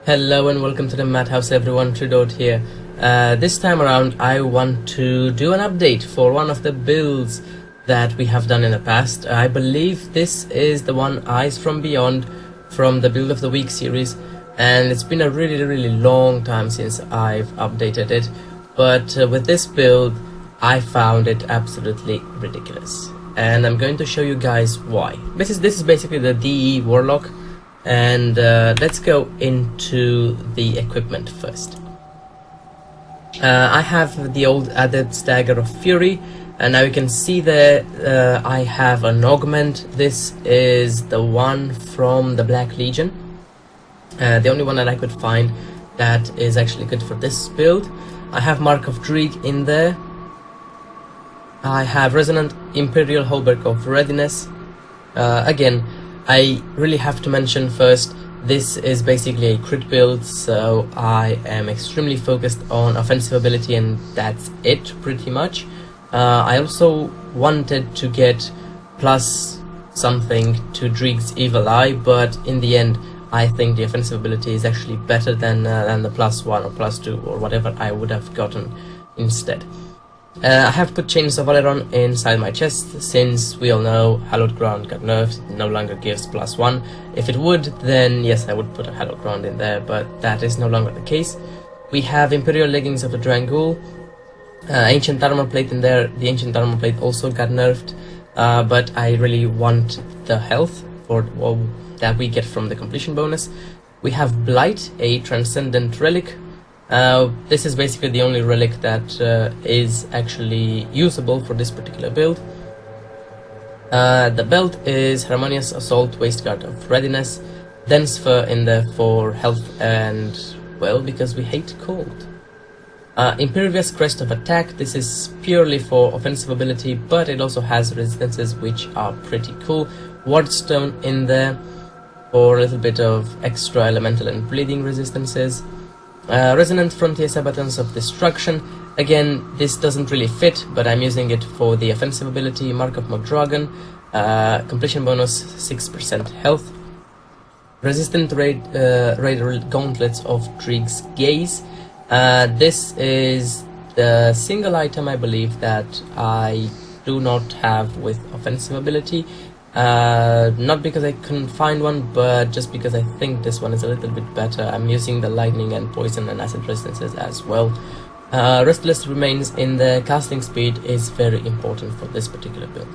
Hello and welcome to the Madhouse everyone, Tridot here. This time around I want to do an update for one of the builds that we have done in the past. I believe this is the one Eyes from Beyond from the Build of the Week series, and it's been a really long time since I've updated it, but with this build I found it absolutely ridiculous, and I'm going to show you guys why. This is basically the DEE Warlock. And let's go into the equipment first. I have the old Adept Dagger of Fury, and now you can see there I have an augment. This is the one from the Black Legion, the only one that I could find that is actually good for this build. I have Mark of Dreeg in there. I have Resonant Imperial Hallberg of Readiness. Again, I really have to mention first, this is basically a crit build, so I am extremely focused on offensive ability, and that's it pretty much. I also wanted to get plus something to Dreeg's Evil Eye, but in the end I think the offensive ability is actually better than the +1 or +2 or whatever I would have gotten instead. I have put Chains of Valeron inside my chest, since we all know Hallowed Ground got nerfed, it no longer gives +1. If it would, then yes, I would put a Hallowed Ground in there, but that is no longer the case. We have Imperial Leggings of the Drangul, Ancient Armor Plate in there. The Ancient Armor Plate also got nerfed, but I really want the health that we get from the completion bonus. We have Blight, a Transcendent Relic. This is basically the only relic that is actually usable for this particular build. The belt is Harmonious Assault, Waistguard of Readiness, Dense Fur in there for health and, well, because we hate cold. Impervious Crest of Attack, this is purely for offensive ability, but it also has resistances which are pretty cool. Wardstone in there for a little bit of extra elemental and bleeding resistances. Resonant Frontier Sabatons of Destruction. Again, this doesn't really fit, but I'm using it for the offensive ability. Mark of Modragon, completion bonus 6% health. Resistant Raider Gauntlets of Dreeg's Gaze. This is the single item I believe that I do not have with offensive ability. Not because I couldn't find one, but just because I think this one is a little bit better. I'm using the lightning and poison and acid resistances as well. Restless Remains in the casting speed is very important for this particular build.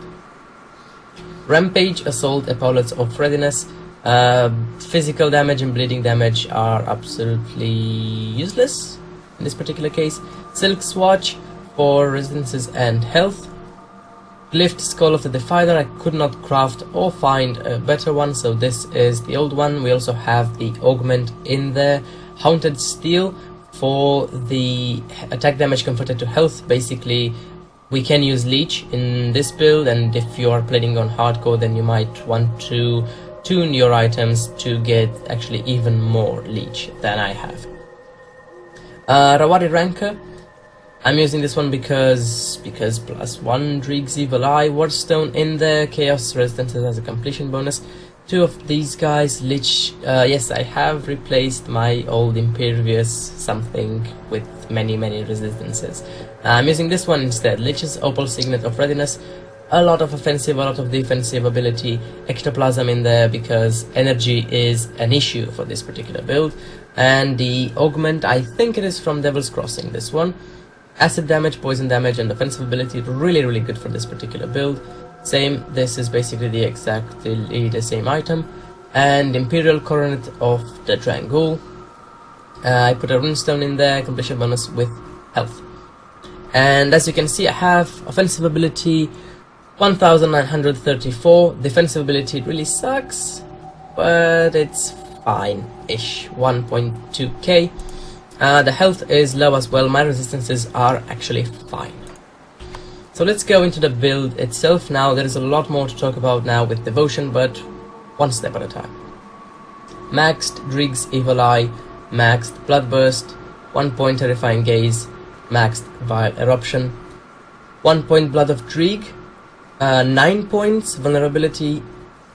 Rampage, Assault, Epaulets of Readiness. Physical damage and bleeding damage are absolutely useless in this particular case. Silk Swatch for resistances and health. Glyphed Skull of the Defiler, I could not craft or find a better one, so this is the old one. We also have the augment in there. Haunted Steel for the attack damage converted to health. Basically, we can use Leech in this build, and if you are playing on hardcore, then you might want to tune your items to get actually even more Leech than I have. Rawari Rancor. I'm using this one because +1 Dreeg's Evil Eye, Wardstone in there, Chaos Resistances as a completion bonus. Two of these guys, Lich, yes, I have replaced my old Impervious something with many resistances. I'm using this one instead, Lich's Opal Signet of Readiness. A lot of offensive, a lot of defensive ability, Ectoplasm in there because energy is an issue for this particular build. And the augment, I think it is from Devil's Crossing, this one. Acid damage, poison damage, and offensive ability, really good for this particular build. Same, this is basically exactly the same item. And Imperial Coronet of the Drangul. I put a runestone in there, completion bonus with health. And as you can see, I have offensive ability 1934. Defensive ability really sucks, but it's fine-ish, 1.2k. The health is low as well. My resistances are actually fine. So let's go into the build itself now. There is a lot more to talk about now with Devotion, but one step at a time. Maxed Dreeg's Evil Eye, maxed Bloodburst, 1 point Terrifying Gaze, maxed Vile Eruption, 1 point Blood of Dreeg, 9 points Vulnerability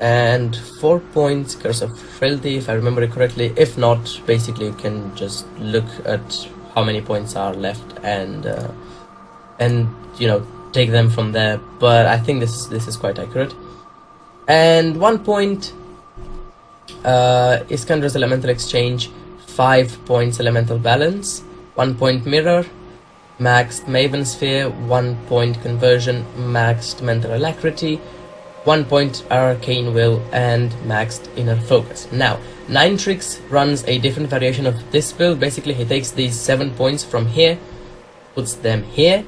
and 4 points Curse of Frailty, if I remember it correctly. If not, basically you can just look at how many points are left and you know, take them from there. But I think this is quite accurate. And 1 point Iskandra's Elemental Exchange, 5 points Elemental Balance, 1 point Mirror, maxed Maven Sphere, 1 point Conversion, maxed Mental Alacrity, 1 point Arcane Will, and maxed Inner Focus. Now, Ninetrix runs a different variation of this build. Basically, he takes these 7 points from here, puts them here.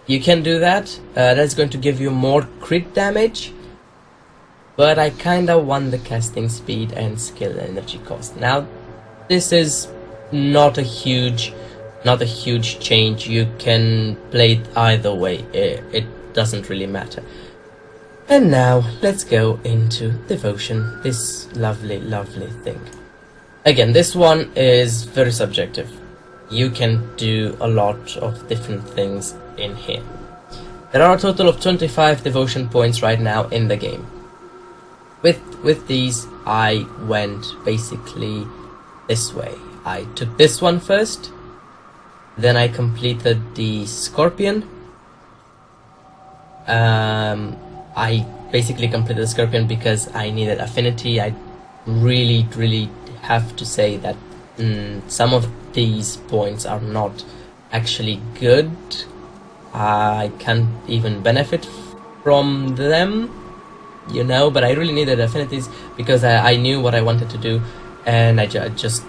You can do that. That's going to give you more crit damage, but I kinda want the casting speed and skill and energy cost. Now, this is not a huge change. You can play it either way. It doesn't really matter. And now let's go into Devotion, this lovely thing. Again, this one is very subjective. You can do a lot of different things in here. There are a total of 25 Devotion points right now in the game. With these, I went basically this way. I took this one first, then I completed the Scorpion. I basically completed the Scorpion because I needed affinity. I really have to say that some of these points are not actually good. I can't even benefit from them, you know, but I really needed affinities because I knew what I wanted to do, and I just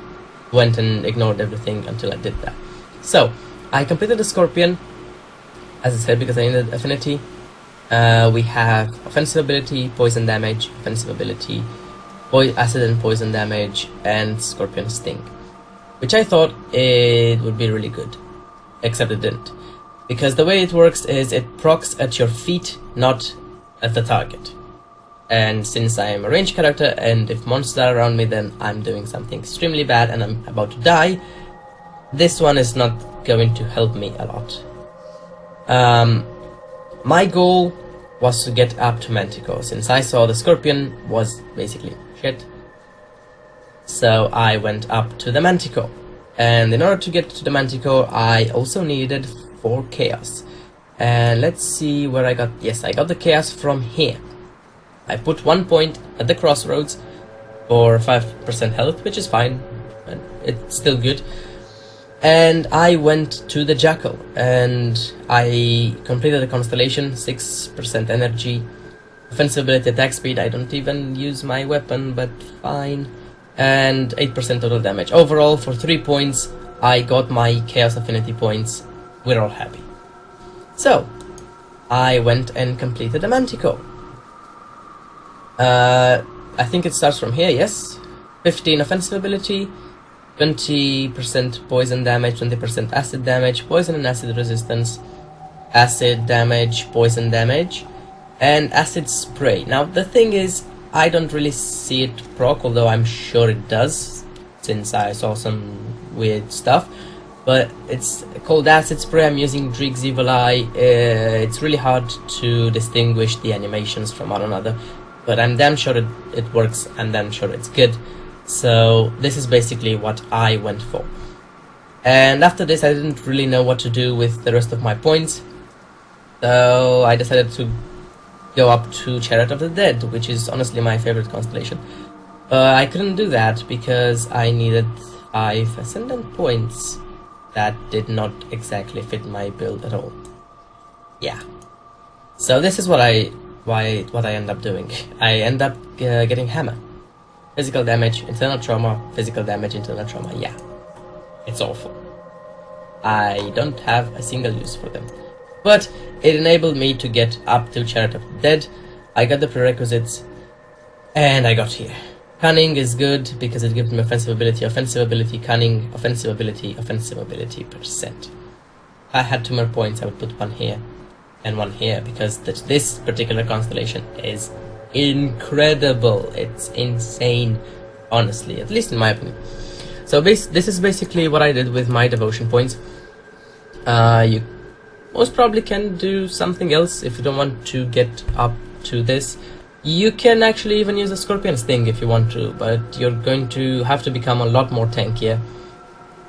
went and ignored everything until I did that. So I completed the Scorpion, as I said, because I needed affinity. We have offensive ability, poison damage, offensive ability, acid and poison damage, and Scorpion Sting, which I thought it would be really good, except it didn't, because the way it works is it procs at your feet, not at the target. And since I am a ranged character, and if monsters are around me, then I'm doing something extremely bad and I'm about to die, this one is not going to help me a lot. My goal was to get up to Manticore, since I saw the Scorpion was basically shit. So I went up to the Manticore, and in order to get to the Manticore, I also needed 4 Chaos. And let's see where I got. Yes, I got the Chaos from here. I put 1 point at the crossroads for 5% health, which is fine, and it's still good. And I went to the Jackal, and I completed the Constellation, 6% energy, offensive ability, attack speed. I don't even use my weapon, but fine. And 8% total damage. Overall, for 3 points, I got my Chaos Affinity points. We're all happy. So, I went and completed the Manticore. I think it starts from here, yes. 15 offensive ability, 20% poison damage, 20% acid damage, poison and acid resistance, acid damage, poison damage, and acid spray. Now the thing is, I don't really see it proc, although I'm sure it does, since I saw some weird stuff. But it's called acid spray. I'm using Dreek's Evil Eye. It's really hard to distinguish the animations from one another, but I'm damn sure it works, and damn sure it's good. So this is basically what I went for. And after this, I didn't really know what to do with the rest of my points, so I decided to go up to Chariot of the Dead, which is honestly my favorite constellation. I couldn't do that because I needed 5 Ascendant points. That did not exactly fit my build at all. Yeah. So this is what I end up doing. I end up getting Hammer. Physical damage, internal trauma, physical damage, internal trauma. Yeah, it's awful. I don't have a single use for them, but it enabled me to get up to Chariot of the Dead. I got the prerequisites, and I got here. Cunning is good because it gives me offensive ability, cunning, offensive ability %. If I had 2 more points, I would put 1 here and 1 here, because this particular constellation is incredible. It's insane, honestly, at least in my opinion. So this is basically what I did with my devotion points. You most probably can do something else if you don't want to get up to this. You can actually even use the Scorpion Sting if you want to, but you're going to have to become a lot more tankier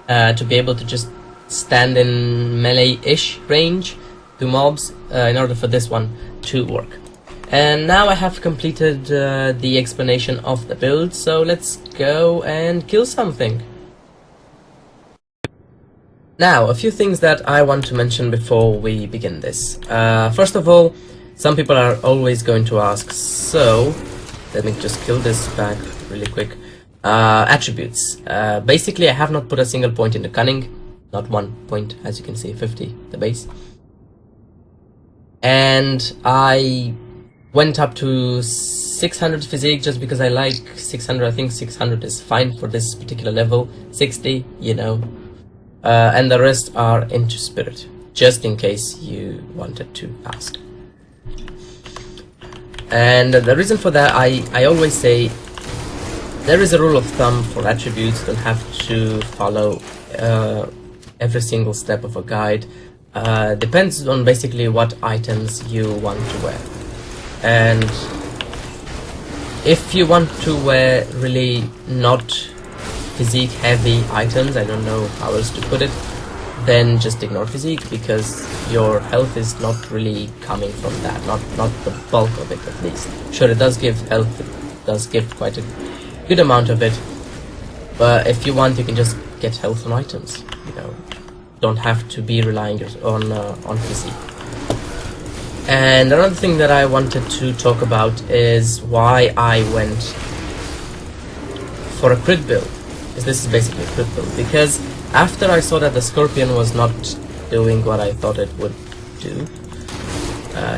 to be able to just stand in melee-ish range to mobs in order for this one to work. And now I have completed the explanation of the build, so let's go and kill something. Now, a few things that I want to mention before we begin this. First of all, some people are always going to ask, so let me just kill this back really quick. Attributes. Basically, I have not put a single point into cunning, not one point, as you can see, 50, the base. And I went up to 600 physique just because I like 600. I think 600 is fine for this particular level. 60, you know. And the rest are into spirit, just in case you wanted to ask. And the reason for that, I always say there is a rule of thumb for attributes. You don't have to follow every single step of a guide. Depends on basically what items you want to wear. And if you want to wear really not physique heavy items, I don't know how else to put it, then just ignore physique, because your health is not really coming from that, not the bulk of it at least. Sure, it does give health, it does give quite a good amount of it, but if you want, you can just get health on items, you know, don't have to be relying on physique. And another thing that I wanted to talk about is why I went for a crit build. This is basically a crit build, because after I saw that the Scorpion was not doing what I thought it would do,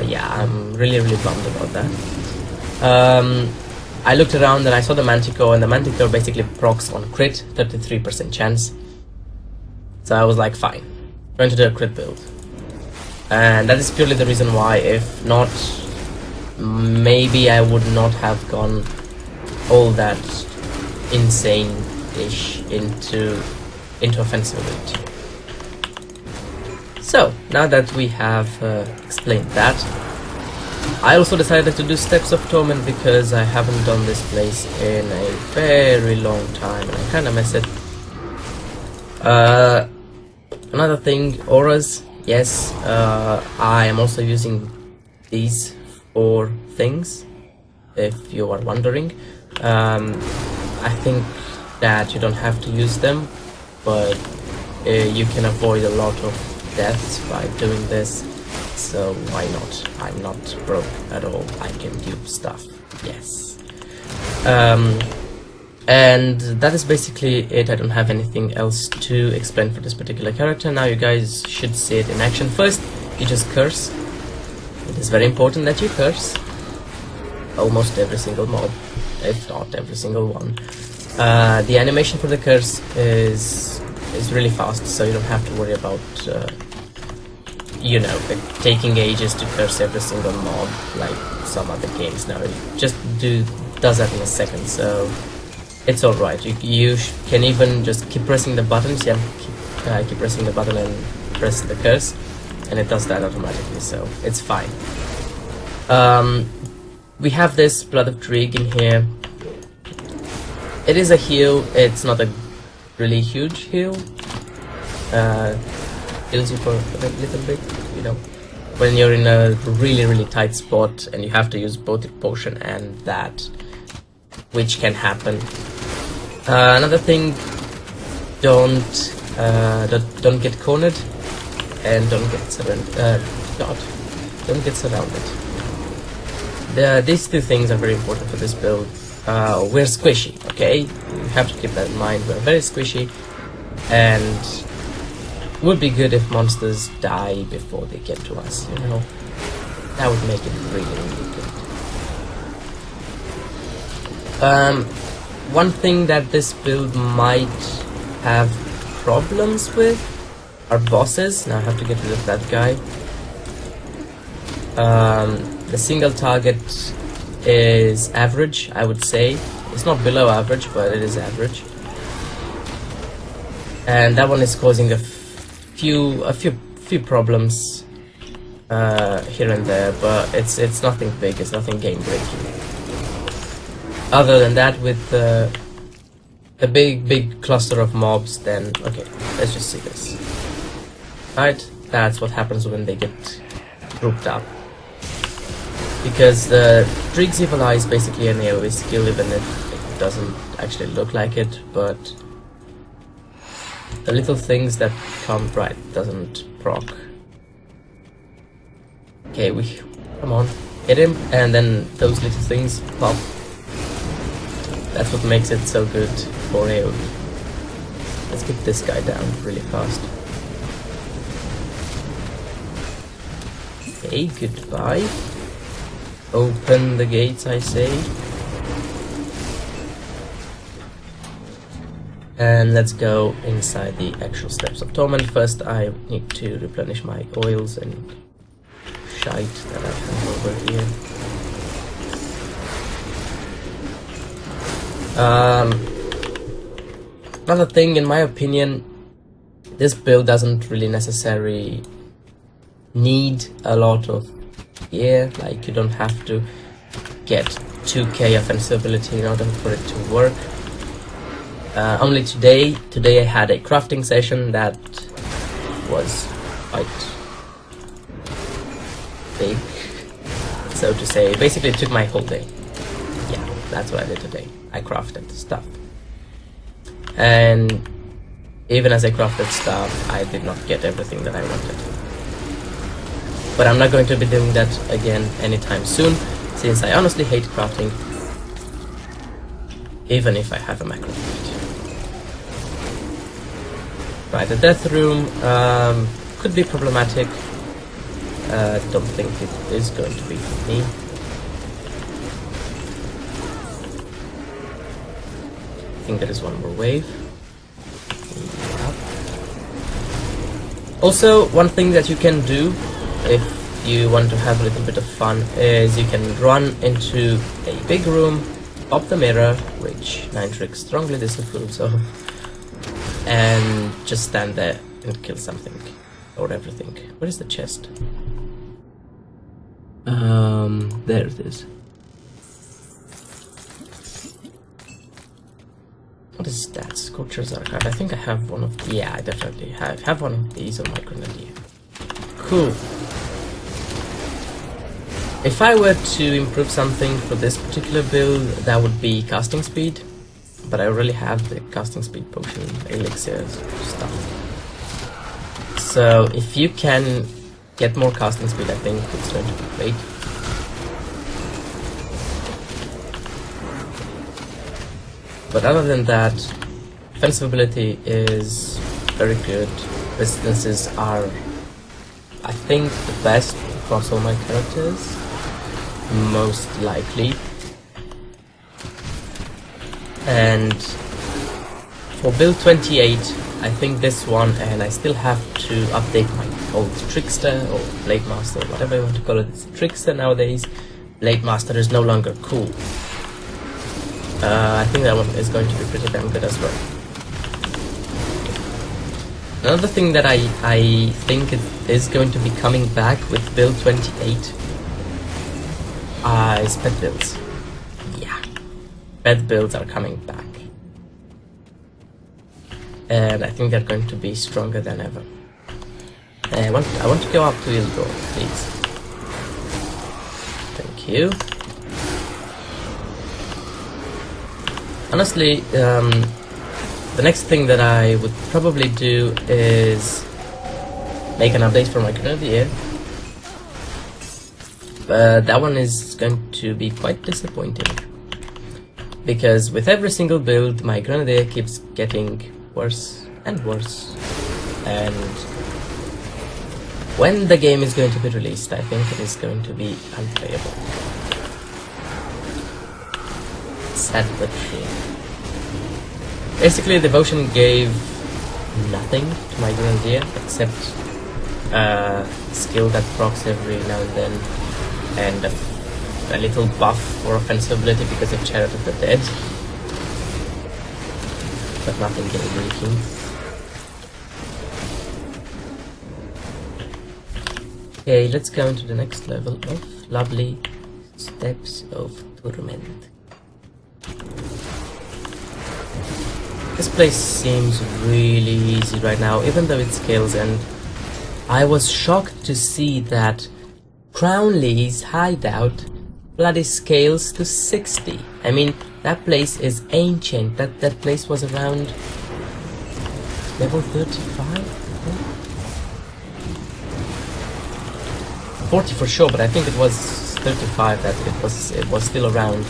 yeah, I'm really bummed about that. I looked around and I saw the Manticore, and the Manticore basically procs on crit, 33% chance. So I was like, fine, I'm going to do a crit build. And that is purely the reason why. If not, maybe I would not have gone all that insane-ish into offensive ability. So now that we have explained that, I also decided to do Steps of Torment because I haven't done this place in a very long time and I kinda miss it. Another thing, auras. Yes, I am also using these 4 things, if you are wondering. I think that you don't have to use them, but you can avoid a lot of deaths by doing this, so why not? I'm not broke at all, I can do stuff, yes. And that is basically it. I don't have anything else to explain for this particular character. Now you guys should see it in action. First, you just curse. It is very important that you curse almost every single mob, if not every single one. The animation for the curse is really fast, so you don't have to worry about you know, taking ages to curse every single mob like some other games. Now it just does that in a second, so it's alright. You can even just keep pressing the buttons. Yeah, keep pressing the button and press the curse, and it does that automatically, so it's fine. We have this Blood of Trig in here. It is a heal, it's not a really huge heal. Heals you for a little bit, you know, when you're in a really tight spot and you have to use both the potion and that, which can happen. Another thing, don't get cornered and don't get surrounded. Don't get surrounded. These 2 things are very important for this build. We're squishy, okay? You have to keep that in mind. We're very squishy, and would be good if monsters die before they get to us, you know? That would make it really good. One thing that this build might have problems with are bosses. Now I have to get rid of that guy. The single target is average, I would say. It's not below average, but it is average. And that one is causing a few problems here and there, but it's nothing big, it's nothing game breaking. other than that, with a big cluster of mobs, then okay, let's just see this. Right, that's what happens when they get grouped up. Because Drieg's Evil Eye is basically an AoE skill, even if it doesn't actually look like it, but the little things that come right doesn't proc. Okay, come on, hit him, and then those little things pop. That's what makes it so good for AoE. Let's get this guy down really fast. Okay, goodbye. Open the gates, I say. And let's go inside the actual steps of Torment. First, I need to replenish my oils and shite that I have over here. Another thing, in my opinion, this build doesn't really necessarily need a lot of gear. Like, you don't have to get 2k offensive ability in order for it to work. Only today I had a crafting session that was quite big, so to say. Basically, it took my whole day. Yeah, that's what I did today. I crafted stuff. And even as I crafted stuff, I did not get everything that I wanted. But I'm not going to be doing that again anytime soon, since I honestly hate crafting, even if I have a macro for it. Right, the death room could be problematic. Don't think it is going to be for me. I think there is one more wave. Yep. Also, one thing that you can do if you want to have a little bit of fun is you can run into a big room, pop the mirror, which Nitrix strongly disapproves of, and just stand there and kill something or everything. Where is the chest? There it is. What is that? Scorcher's Archive. I think I have one of... Yeah, I definitely have one of these on my grenadier. Cool. If I were to improve something for this particular build, that would be casting speed. But I already have the casting speed potion, elixir stuff. So if you can get more casting speed, I think it's going to be great. But other than that, offensive ability is very good. Resistances are, I think, the best across all my characters, most likely. And for build 28, I think this one, and I still have to update my old Trickster or Blade Master, whatever you want to call it. It's Trickster nowadays. Blade Master is no longer cool. I think that one is going to be pretty damn good as well. Another thing that I think is going to be coming back with build 28 is pet builds. Yeah, pet builds are coming back. And I think they're going to be stronger than ever. I want to go up to Ildor, please. Thank you. Honestly, the next thing that I would probably do is make an update for my grenadier. But that one is going to be quite disappointing, because with every single build my grenadier keeps getting worse and worse, and when the game is going to be released, I think it is going to be unplayable. Sad but true. Basically, Devotion gave nothing to my grenadier except a skill that procs every now and then, and a little buff for offensive ability because of Chariot of the Dead, but nothing game breaking. Okay, let's go into the next level of lovely Steps of Torment. This place seems really easy right now, even though it scales, and I was shocked to see that Crownley's hideout bloody scales to 60. I mean, that place is ancient. That place was around level 35? 40 for sure, but I think it was 35 that it was still around,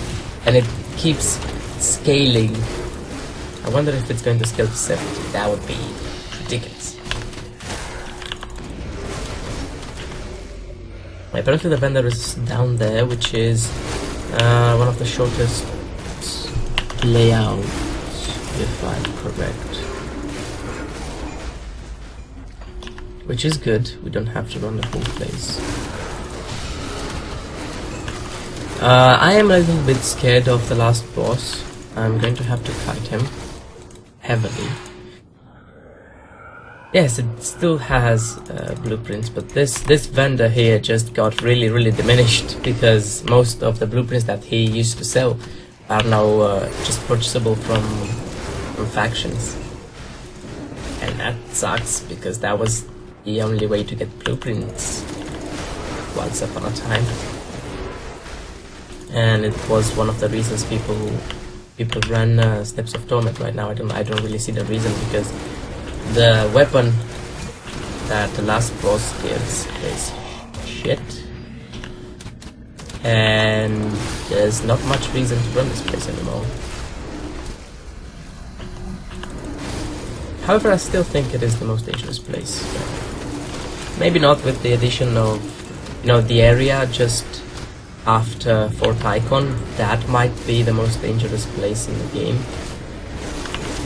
and it keeps scaling. I wonder if it's going to scale to 70. That would be ridiculous. Apparently the vendor is down there, which is one of the shortest layouts, if I'm correct. Which is good, we don't have to run the whole place. I am a little bit scared of the last boss. I'm going to have to fight him heavily. Yes, it still has blueprints, but this vendor here just got really diminished because most of the blueprints that he used to sell are now just purchasable from factions. And that sucks because that was the only way to get blueprints once upon a time. And it was one of the reasons people ran Steps of Torment right now. I don't really see the reason, because the weapon that the last boss gives is shit, and there's not much reason to run this place anymore. However, I still think it is the most dangerous place. Maybe not with the addition of, the area just after Fort Icon. That might be the most dangerous place in the game.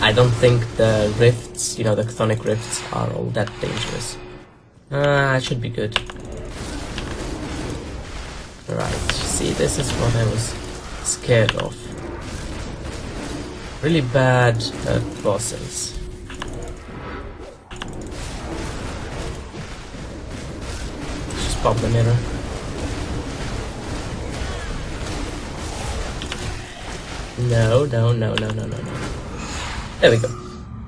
I don't think the rifts, the chthonic rifts, are all that dangerous. It should be good. Right, see, this is what I was scared of. Really bad bosses. Just pop the mirror. No. There we go.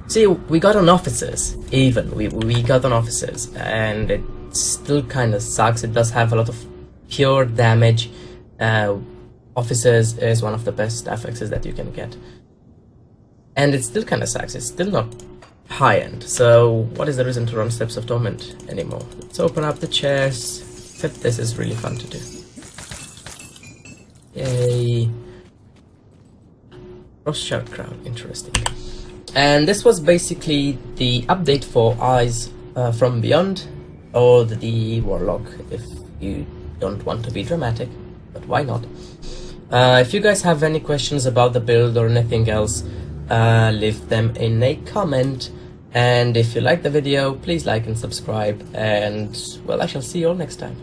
See, we got on officers, even. We got on officers, and it still kind of sucks. It does have a lot of pure damage. Officers is one of the best affixes that you can get. And it still kind of sucks. It's still not high-end. So what is the reason to run Steps of Torment anymore? Let's open up the chest. Except this is really fun to do. Yay. Rothschild Crown, interesting. And this was basically the update for Eyes from Beyond, or the DEE Warlock, if you don't want to be dramatic, but why not? If you guys have any questions about the build or anything else, leave them in a comment. And if you like the video, please like and subscribe, and well, I shall see you all next time.